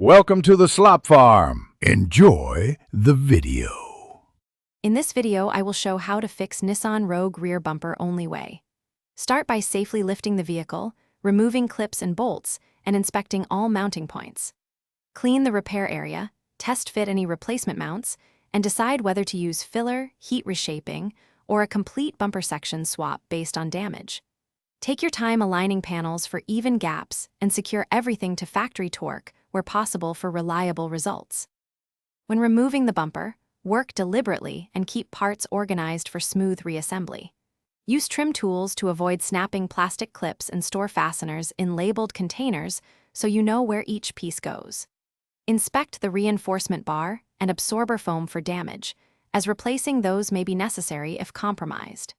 Welcome to the Slop Farm. Enjoy the video. In this video, I will show how to fix Nissan Rogue rear bumper only way. Start by safely lifting the vehicle, removing clips and bolts, and inspecting all mounting points. Clean the repair area, test fit any replacement mounts, and decide whether to use filler, heat reshaping, or a complete bumper section swap based on damage. Take your time aligning panels for even gaps and secure everything to factory torque where possible for reliable results. When removing the bumper, work deliberately and keep parts organized for smooth reassembly. Use trim tools to avoid snapping plastic clips and store fasteners in labeled containers so you know where each piece goes. Inspect the reinforcement bar and absorber foam for damage, as replacing those may be necessary if compromised.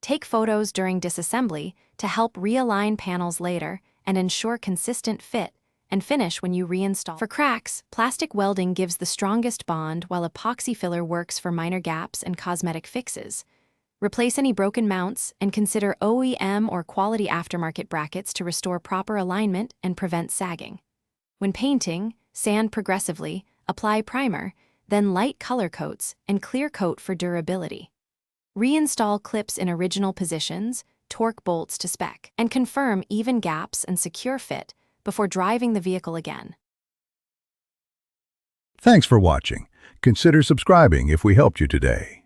Take photos during disassembly to help realign panels later and ensure consistent fit, and finish when you reinstall. For cracks, plastic welding gives the strongest bond while epoxy filler works for minor gaps and cosmetic fixes. Replace any broken mounts and consider OEM or quality aftermarket brackets to restore proper alignment and prevent sagging. When painting, sand progressively, apply primer, then light color coats and clear coat for durability. Reinstall clips in original positions, torque bolts to spec, and confirm even gaps and secure fit before driving the vehicle again. Thanks for watching. Consider subscribing if we helped you today.